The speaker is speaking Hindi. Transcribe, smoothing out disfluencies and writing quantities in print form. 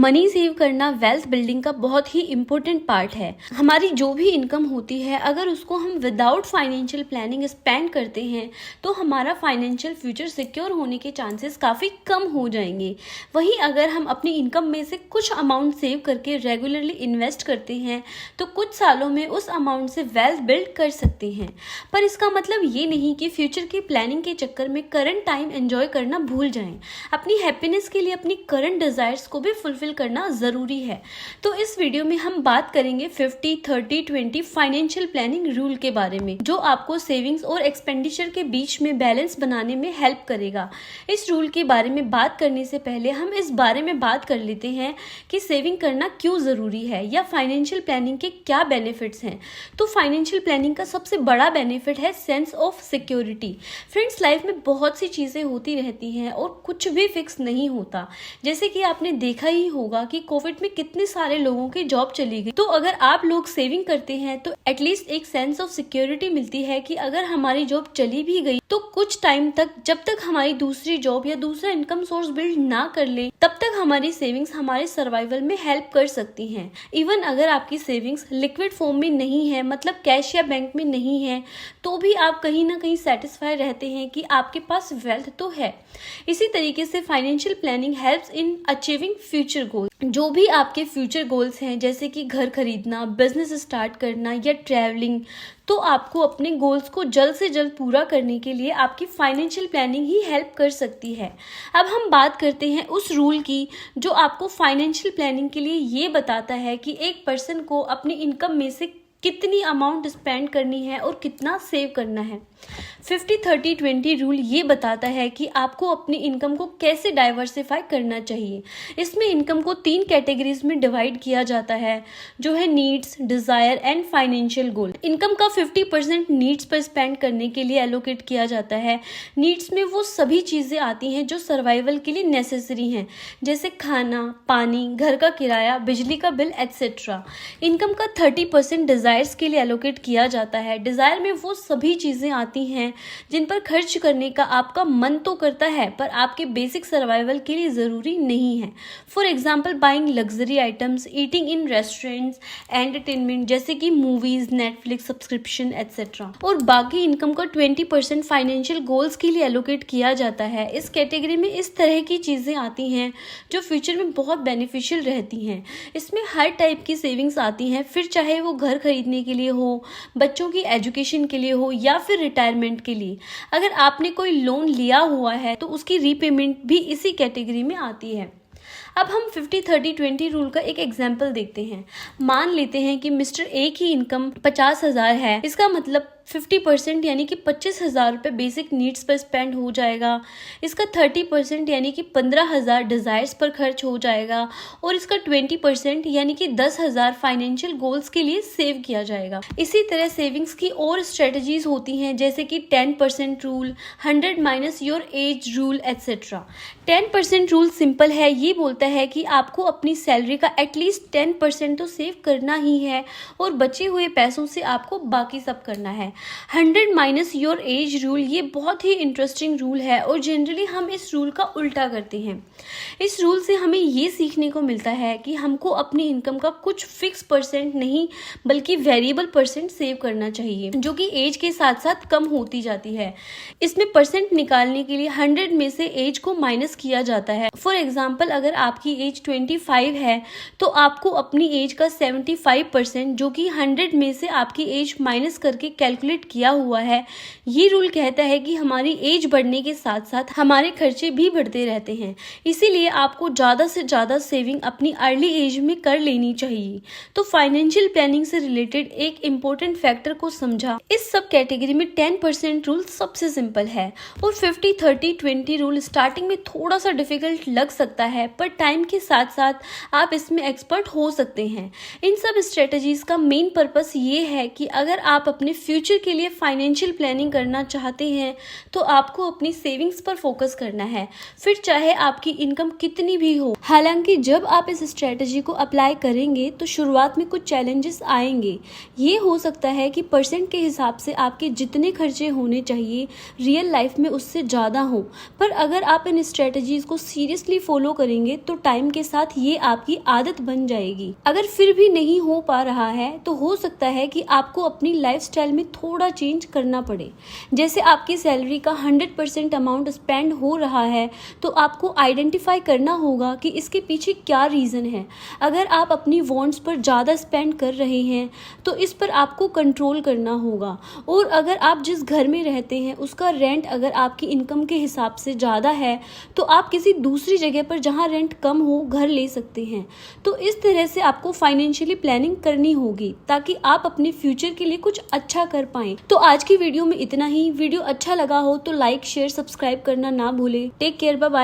मनी सेव करना वेल्थ बिल्डिंग का बहुत ही इम्पोर्टेंट पार्ट है। हमारी जो भी इनकम होती है, अगर उसको हम विदाउट फाइनेंशियल प्लानिंग स्पेंड करते हैं तो हमारा फाइनेंशियल फ्यूचर सिक्योर होने के चांसेस काफ़ी कम हो जाएंगे। वहीं अगर हम अपनी इनकम में से कुछ अमाउंट सेव करके रेगुलरली इन्वेस्ट करते हैं तो कुछ सालों में उस अमाउंट से वेल्थ बिल्ड कर सकते हैं। पर इसका मतलब ये नहीं कि फ्यूचर की प्लानिंग के चक्कर में करंट टाइम एंजॉय करना भूल जाएं। अपनी हैप्पीनेस के लिए अपनी करंट डिजायर्स को भी फुलफिल करना जरूरी है। तो इस वीडियो में हम बात करेंगे 50-30-20 फाइनेंशियल प्लानिंग रूल के बारे में, जो आपको सेविंग्स और एक्सपेंडिचर के बीच में बैलेंस बनाने में हेल्प करेगा। इस रूल के बारे में बात करने से पहले हम इस बारे में बात कर लेते हैं कि सेविंग करना क्यों जरूरी है या फाइनेंशियल प्लानिंग के क्या बेनिफिट्स हैं। तो फाइनेंशियल प्लानिंग का सबसे बड़ा बेनिफिट है sense of security. Friends, life में बहुत सी चीजें होती रहती हैं और कुछ भी फिक्स नहीं होता। जैसे कि आपने देखा ही होगा कि कोविड में कितने सारे लोगों की जॉब चली गई। तो अगर आप लोग सेविंग करते हैं तो एटलीस्ट एक सेंस ऑफ सिक्योरिटी मिलती है कि अगर हमारी जॉब चली भी गई तो कुछ टाइम तक, जब तक हमारी दूसरी जॉब या दूसरा इनकम सोर्स बिल्ड ना कर ले, तब तक हमारी सेविंग्स हमारे सर्वाइवल में हेल्प कर सकती हैं। इवन अगर आपकी सेविंग्स लिक्विड फॉर्म में नहीं है, मतलब कैश या बैंक में नहीं है, तो भी आप कहीं ना कहीं सेटिस्फाई रहते हैं कि आपके पास वेल्थ तो है। इसी तरीके से financial planning helps in achieving future goal. जो भी आपके फ्यूचर गोल्स हैं, जैसे कि घर खरीदना, बिजनेस स्टार्ट करना या ट्रैवलिंग, तो आपको अपने गोल्स को जल्द से जल्द पूरा करने के लिए आपकी फाइनेंशियल प्लानिंग ही हेल्प कर सकती है। अब हम बात करते हैं उस रूल की जो आपको फाइनेंशियल प्लानिंग के लिए ये बताता है कि एक पर्सन को अपनी इनकम में से कितनी अमाउंट स्पेंड करनी है और कितना सेव करना है। 50-30-20 रूल ये बताता है कि आपको अपनी इनकम को कैसे डाइवर्सिफाई करना चाहिए। इसमें इनकम को 3 कैटेगरीज में डिवाइड किया जाता है, जो है needs, desire and financial goal. Income का 50% नीड्स पर स्पेंड करने के लिए एलोकेट किया जाता है। नीड्स में वो सभी चीजें आती हैं जो सर्वाइवल के लिए नेसेसरी हैं, जैसे खाना, पानी, घर का किराया, बिजली का बिल एटसेट्रा। इनकम का 30% डिजायर्स के लिए एलोकेट किया जाता है। डिजायर में वो सभी चीजें आती हैं जिन पर खर्च करने का आपका मन तो करता है पर आपके बेसिक सर्वाइवल के लिए जरूरी नहीं है। For example, buying luxury items, eating in restaurants, entertainment जैसे कि मूवीज, नेटफ्लिक्स सब्सक्रिप्शन एटसेट्रा। और बाकी इनकम का 20% फाइनेंशियल गोल्स के लिए एलोकेट किया जाता है। इस कैटेगरी में इस तरह की चीजें आती हैं जो फ्यूचर में बहुत बेनिफिशियल रहती हैं। इसमें हर टाइप की सेविंग्स आती हैं, फिर चाहे वो घर खरीदने के लिए हो, बच्चों की एजुकेशन के लिए हो या फिर रिटायरमेंट के लिए। अगर आपने कोई लोन लिया हुआ है तो उसकी रीपेमेंट भी इसी कैटेगरी में आती है। अब हम 50-30-20 रूल का एक एग्जाम्पल देखते हैं। मान लेते हैं कि मिस्टर ए की इनकम 50,000 है। इसका मतलब 50% यानी कि 25,000 रुपये बेसिक नीड्स पर स्पेंड हो जाएगा। इसका 30% यानी कि 15,000 डिजायर्स पर खर्च हो जाएगा और इसका 20% यानी कि 10,000 फाइनेंशियल गोल्स के लिए सेव किया जाएगा। इसी तरह सेविंग्स की और स्ट्रेटजीज होती हैं, जैसे कि 10% rule, 100 minus your age rule etcetera. 10% rule simple है, ये बोलता है कि आपको अपनी सैलरी का एटलीस्ट 10% तो सेव करना ही है और बचे हुए पैसों से आपको बाकी सब करना है। 100 माइनस योर एज रूल, ये बहुत ही इंटरेस्टिंग रूल है और जनरली हम इस रूल का उल्टा करते हैं। इस रूल से हमें ये सीखने को मिलता है कि हमको अपनी इनकम का कुछ फिक्स परसेंट नहीं बल्कि वेरिएबल परसेंट सेव करना चाहिए, जो कि एज के साथ साथ कम होती जाती है। इसमें परसेंट निकालने के लिए 100 में से एज को माइनस किया जाता है। फॉर एग्जाम्पल, अगर आपकी एज 25 है तो आपको अपनी एज का 75%, जो कि 100 में से आपकी एज माइनस करके कैलकुलेट किया हुआ है। ये रूल कहता है कि हमारी एज बढ़ने के साथ साथ हमारे खर्चे भी बढ़ते रहते हैं, इसीलिए आपको ज्यादा से ज्यादा सेविंग अपनी अर्ली एज में कर लेनी चाहिए। तो फाइनेंशियल प्लानिंग से रिलेटेड एक इम्पोर्टेंट फैक्टर को समझा। इस सब कैटेगरी में 10% रूल सबसे सिंपल है और 50-30-20 रूल स्टार्टिंग में थोड़ा सा डिफिकल्ट लग सकता है, पर टाइम के साथ साथ आप इसमें एक्सपर्ट हो सकते हैं। इन सब स्ट्रेटजीज का मेन पर्पस ये है कि अगर आप अपने फ्यूचर फ्यूचर के लिए फाइनेंशियल प्लानिंग करना चाहते हैं तो आपको अपनी सेविंग्स पर फोकस करना है, फिर चाहे आपकी इनकम कितनी भी हो। हालांकि जब आप इस स्ट्रेटजी को अप्लाई करेंगे तो शुरुआत में कुछ चैलेंजेस आएंगे। ये हो सकता है कि परसेंट के हिसाब से आपके जितने खर्चे होने चाहिए रियल लाइफ में उससे ज़्यादा हो, पर अगर आप इन स्ट्रेटजीज को सीरियसली फॉलो करेंगे तो टाइम के साथ ये आपकी आदत बन जाएगी। अगर फिर भी नहीं हो पा रहा है तो हो सकता है कि आपको अपनी लाइफस्टाइल में थोड़ा चेंज करना पड़े। जैसे आपकी सैलरी का 100% अमाउंट स्पेंड हो रहा है तो आपको आइडेंटिफाई करना होगा कि इसके पीछे क्या रीज़न है। अगर आप अपनी वॉन्ट्स पर ज़्यादा स्पेंड कर रहे हैं तो इस पर आपको कंट्रोल करना होगा। और अगर आप जिस घर में रहते हैं उसका रेंट अगर आपकी इनकम के हिसाब से ज़्यादा है तो आप किसी दूसरी जगह पर जहाँ रेंट कम हो घर ले सकते हैं। तो इस तरह से आपको फाइनेंशियली प्लानिंग करनी होगी ताकि आप अपने फ्यूचर के लिए कुछ अच्छा कर पाएं। तो आज की वीडियो में इतना ही। वीडियो अच्छा लगा हो तो लाइक शेयर सब्सक्राइब करना ना भूलें। Take care, bye bye.